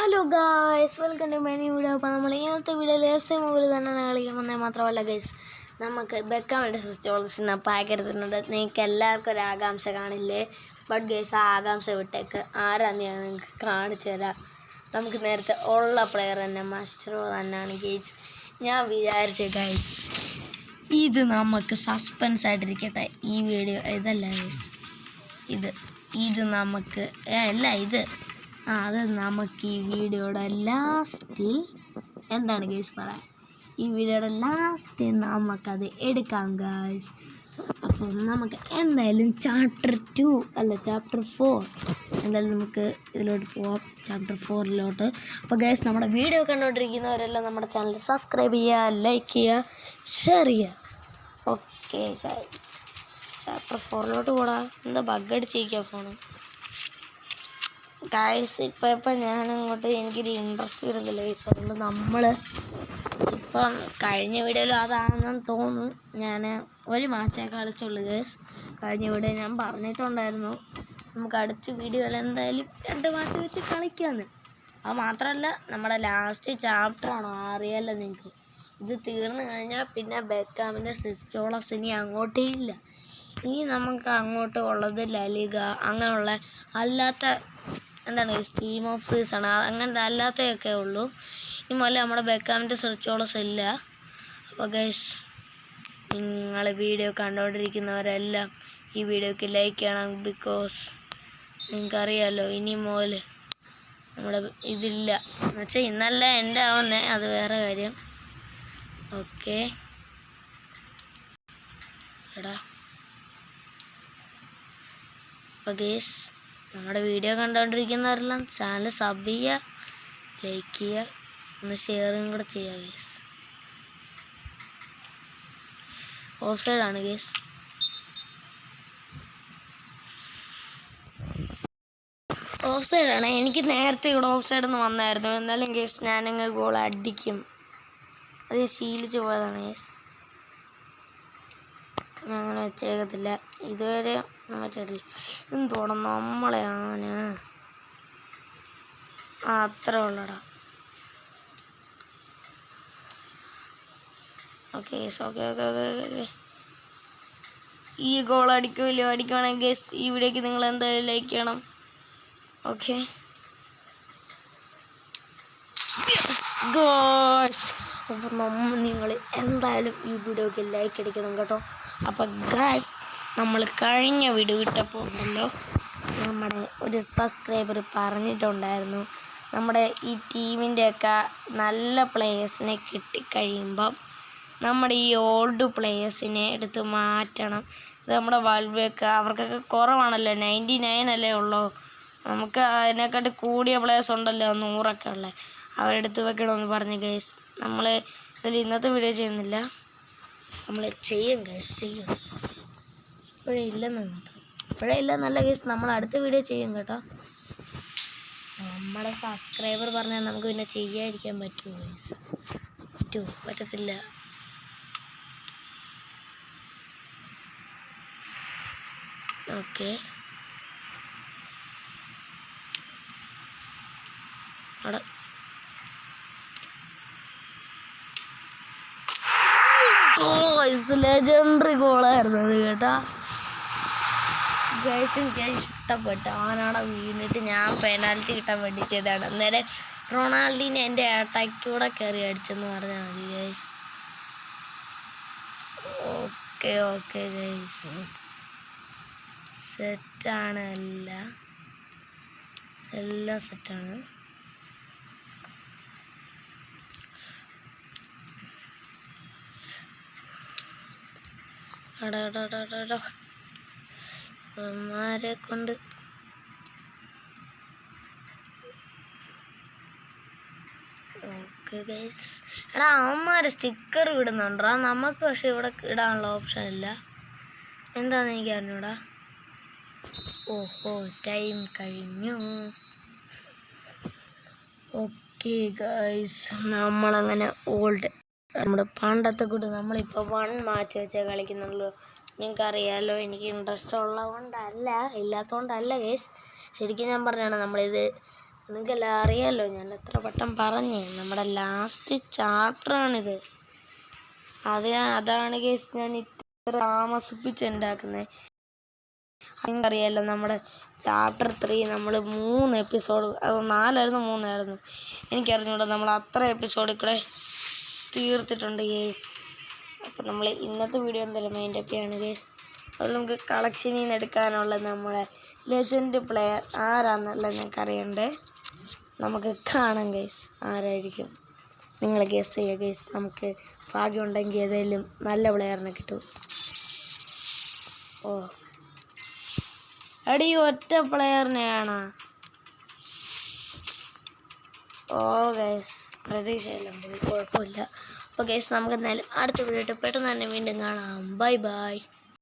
Hello guys, welcome to my new video. അപ്പോൾ നമ്മൾ ഇന്നത്തെ വീഡിയോ ലേസ്റ്റ് മുകളിൽ തന്നെ കളിക്കുമെന്നേ മാത്രമല്ല ഗൈസ്, നമുക്ക് ബെക്കാമിൻ്റെ സിസ്റ്റോളസിന് പാക്ക് എടുത്തിട്ടുണ്ട്. നിങ്ങൾക്ക് എല്ലാവർക്കും ഒരു ആകാംക്ഷ കാണില്ലേ? ബട്ട് ഗൈസ്, ആ ആകാംക്ഷ വിട്ടേക്ക്. ആരാന്ന് ഞാൻ നിങ്ങൾക്ക് കാണിച്ചു തരാം. നമുക്ക് നേരത്തെ ഉള്ള പ്ലെയർ തന്നെ, മഷ്റോ തന്നെയാണ് ഗൈസ്. ഞാൻ വിചാരിച്ചു ഗൈസ്, ഇത് നമുക്ക് സസ്പെൻസ് ആയിട്ടിരിക്കട്ടെ ഈ വീഡിയോ. ഇതല്ല ഗൈസ്, ഇത് നമുക്ക് അത് നമുക്ക് ഈ വീഡിയോയുടെ ലാസ്റ്റിൽ എന്താണ് ഗൈസ് പറയാം. ഈ വീഡിയോയുടെ ലാസ്റ്റിൽ നമുക്കത് എടുക്കാം ഗൈസ്. അപ്പം നമുക്ക് എന്തായാലും ചാപ്റ്റർ 4 എന്തായാലും നമുക്ക് ഇതിലോട്ട് പോവാം, ചാപ്റ്റർ 4 അപ്പോൾ ഗൈസ്, നമ്മുടെ വീഡിയോ കണ്ടുകൊണ്ടിരിക്കുന്നവരെല്ലാം നമ്മുടെ ചാനൽ സബ്സ്ക്രൈബ് ചെയ്യുക, ലൈക്ക് ചെയ്യുക, ഷെയർ ചെയ്യുക. ഓക്കെ ഗൈസ്, ചാപ്റ്റർ 4 പോടാ. എന്താ ബഗ്ഗടിച്ചിരിക്കുക ഫോണ് ഗൈസ്. ഇപ്പം ഞാനങ്ങോട്ട് എനിക്കൊരു ഇൻട്രസ്റ്റ് വരുന്നില്ല ഗൈസ്. അതുകൊണ്ട് നമ്മൾ ഇപ്പം കഴിഞ്ഞ വീഡിയോയിലും അതാണെന്ന് തോന്നുന്നു. ഞാൻ ഒരു മാച്ചേ കളിച്ചുള്ളൂ ഗൈസ്. കഴിഞ്ഞ വീഡിയോ ഞാൻ പറഞ്ഞിട്ടുണ്ടായിരുന്നു നമുക്ക് അടുത്ത വീഡിയോയിൽ എന്തായാലും 2 മാച്ച് വെച്ച് കളിക്കാമെന്ന്. അത് മാത്രമല്ല, നമ്മുടെ ലാസ്റ്റ് ചാപ്റ്ററാണോ അറിയാമല്ലോ നിങ്ങൾക്ക്. ഇത് തീർന്നു കഴിഞ്ഞാൽ പിന്നെ ബെക്കാമിൻ്റെ സിസ്റ്റോളസ് ഇനി അങ്ങോട്ടേ ഇല്ല. ഇനി നമുക്ക് അങ്ങോട്ട് ഉള്ളത് ലലിഗ, അങ്ങനെയുള്ള അല്ലാത്ത എന്താണ് ടീം ഓഫ് സീസൺ, അങ്ങനത്തെ അല്ലാത്തതൊക്കെ ഉള്ളൂ. ഇനി മുതൽ നമ്മുടെ ബെക്കാമിൻ്റെ സിസ്റ്റോളസ് ഇല്ല. അപ്പോൾ ഗൈസ്, നിങ്ങൾ വീഡിയോ കണ്ടുകൊണ്ടിരിക്കുന്നവരെല്ലാം ഈ വീഡിയോക്ക് ലൈക്ക് ചെയ്യണം. ബിക്കോസ് നിങ്ങൾക്കറിയാമല്ലോ, ഇനി മുതൽ നമ്മുടെ ഇതില്ല എന്നുവെച്ചാൽ ഇന്നല്ല എൻ്റെ ആവുന്നേ, അത് വേറെ കാര്യം. ഓക്കെ എടാ, അപ്പോൾ ഗൈസ്, നമ്മുടെ വീഡിയോ കണ്ടുകൊണ്ടിരിക്കുന്നവരെല്ലാം ചാനൽ സബ് ചെയ്യുക, ലൈക്ക് ചെയ്യുക, ഒന്ന് ഷെയറും കൂടെ ചെയ്യുക ഗൈസ്. ഓഫ് സൈഡാണ് ഗൈസ്. ഓഫ് സൈഡാണ്. എനിക്ക് നേരത്തെ ഇവിടെ ഓഫ് സൈഡെന്ന് വന്നായിരുന്നു. എന്നാലും ഗൈസ്, ഞാനങ്ങ് ഗോൾ അടിക്കും. അത് ശീലിച്ച് പോയതാണ് ഗൈസ്. ഞാൻ അങ്ങനെ വെച്ചേക്കത്തില്ല. ഇതുവരെ മറ്റേ എന്തോണം നമ്മളെ അത്ര ഉള്ളടാ. Okay okay. ഈ ഗോൾ അടിക്കുവാണെങ്കിൽ ഗൈസ്, ഈ വീഡിയോക്ക് നിങ്ങൾ എന്തായാലും ലൈക്ക് ചെയ്യണം. ഓക്കെ ഗോയ്സ്, അപ്പോൾ നിങ്ങൾ എന്തായാലും ഈ വീഡിയോക്ക് ലൈക്ക് അടിക്കണം കേട്ടോ. അപ്പോൾ ഗൈസ്, നമ്മൾ കഴിഞ്ഞ വീഡിയോ ഇട്ടപ്പോൾ ഉണ്ടല്ലോ, നമ്മുടെ ഒരു സബ്സ്ക്രൈബർ പറഞ്ഞിട്ടുണ്ടായിരുന്നു, നമ്മുടെ ഈ ടീമിൻ്റെയൊക്കെ നല്ല പ്ലേയേഴ്സിനെ കിട്ടിക്കഴിയുമ്പം നമ്മുടെ ഈ ഓൾഡ് പ്ലേയേഴ്സിനെ എടുത്ത് മാറ്റണം. ഇത് നമ്മുടെ വൾവൊക്കെ അവർക്കൊക്കെ കുറവാണല്ലോ, 99 അല്ലേ ഉള്ളൂ. നമുക്ക് അതിനെക്കാട്ടി കൂടിയ പ്ലേയേഴ്സ് ഉണ്ടല്ലോ, 100 ഉള്ളത്, അവരെടുത്ത് വെക്കണമെന്ന് പറഞ്ഞ് ഗൈസ്. നമ്മൾ ഇതിൽ ഇന്നത്തെ വീഡിയോ ചെയ്യുന്നില്ല, നമ്മൾ ചെയ്യും ഗൈസ്, ചെയ്യും. ഇപ്പോഴേ ഇല്ലെന്നല്ല ഗൈസ്, നമ്മൾ അടുത്ത വീഡിയോ ചെയ്യും കേട്ടോ. നമ്മുടെ സബ്സ്ക്രൈബർ പറഞ്ഞാൽ നമുക്ക് പിന്നെ ചെയ്യാതിരിക്കാൻ പറ്റുമോ ഗൈസ്? പറ്റത്തില്ല. ഓക്കെ, അവിടെ ലെജൻഡറി ഗോളായിരുന്നു അത് കേട്ടോ ഗൈസ്. എനിക്ക് ഇഷ്ടപ്പെട്ടു. അവനവിടെ വീണിട്ട് ഞാൻ പെനാൽറ്റി കിട്ടാൻ വേണ്ടി ചെയ്തതാണ്. അന്നേരം റൊണാൾഡീനെ എൻ്റെ അറ്റാക്കൂടെ കയറി അടിച്ചെന്ന് പറഞ്ഞാൽ മതി ഗൈസ്. ഓക്കെ ഗൈസ്, സെറ്റാണ്, എല്ലാം സെറ്റാണ്. അവന്മാരെ കൊണ്ട് ഓക്കെ ഗൈസ്. എടാ, അവന്മാരെ സ്റ്റിക്കർ ഇടുന്നുണ്ടാ, നമുക്ക് പക്ഷെ ഇവിടെ ഇടാനുള്ള ഓപ്ഷൻ ഇല്ല. എന്താണെന്ന് എനിക്ക് അറിഞ്ഞൂടാ. ഓഹോ, ടൈം കഴിഞ്ഞു. ഓക്കെ ഗൈസ്, നമ്മളങ്ങനെ നമ്മുടെ പണ്ടത്തെ കൂട്ട് നമ്മളിപ്പോൾ 1 മാച്ച് വെച്ചേ കളിക്കുന്നുള്ളൂ. നിങ്ങൾക്കറിയാമല്ലോ, എനിക്ക് ഇൻട്രസ്റ്റ് ഉള്ളതുകൊണ്ടല്ല, ഇല്ലാത്തതുകൊണ്ടല്ല ഗൈസ്. ശരിക്കും ഞാൻ പറഞ്ഞാണ്, നമ്മളിത് നിങ്ങൾക്കെല്ലാം അറിയാമല്ലോ, ഞാൻ എത്ര വട്ടം പറഞ്ഞേ, നമ്മുടെ ലാസ്റ്റ് ചാപ്റ്ററാണിത്. അതാണ് കേസ് ഞാൻ ഇത്ര താമസിപ്പിച്ചുണ്ടാക്കുന്നത്. നിങ്ങൾക്കറിയാമല്ലോ, നമ്മുടെ ചാപ്റ്റർ 3 നമ്മൾ 3 എപ്പിസോഡ്, അത് 4 എനിക്കറിഞ്ഞൂടെ, നമ്മൾ അത്ര എപ്പിസോഡ് കൂടെ തീർത്തിട്ടുണ്ട് കേസ്. അപ്പോൾ നമ്മൾ ഇന്നത്തെ വീഡിയോ എന്തായാലും മൈൻഡ് അപ്പ് ചെയ്യാണ് കേസ്. അതുപോലെ നമുക്ക് കളക്ഷനിൽ നിന്ന് എടുക്കാനുള്ള നമ്മുടെ ലെജൻഡ് പ്ലെയർ ആരാന്നുള്ളത് ഞങ്ങൾക്ക് അറിയണ്ടേ. നമുക്ക് കാണാം ഗൈസ്, ആരായിരിക്കും നിങ്ങൾ ഗസ് ചെയ്യുക ഗൈസ്. നമുക്ക് ഭാഗ്യമുണ്ടെങ്കിൽ ഏതെങ്കിലും നല്ല പ്ലെയറിനെ കിട്ടും. ഓ എടി ഒറ്റ പ്ലെയറിനെയാണ്. ഓ ഗൈസ് പ്രതീക്ഷയെല്ലാം പോയി, കുഴപ്പമില്ല. അപ്പോൾ ഗൈസ് നമുക്ക് എന്തായാലും അടുത്ത വീഡിയോ പെട്ടെന്ന് തന്നെ വീണ്ടും കാണാം. Bye bye.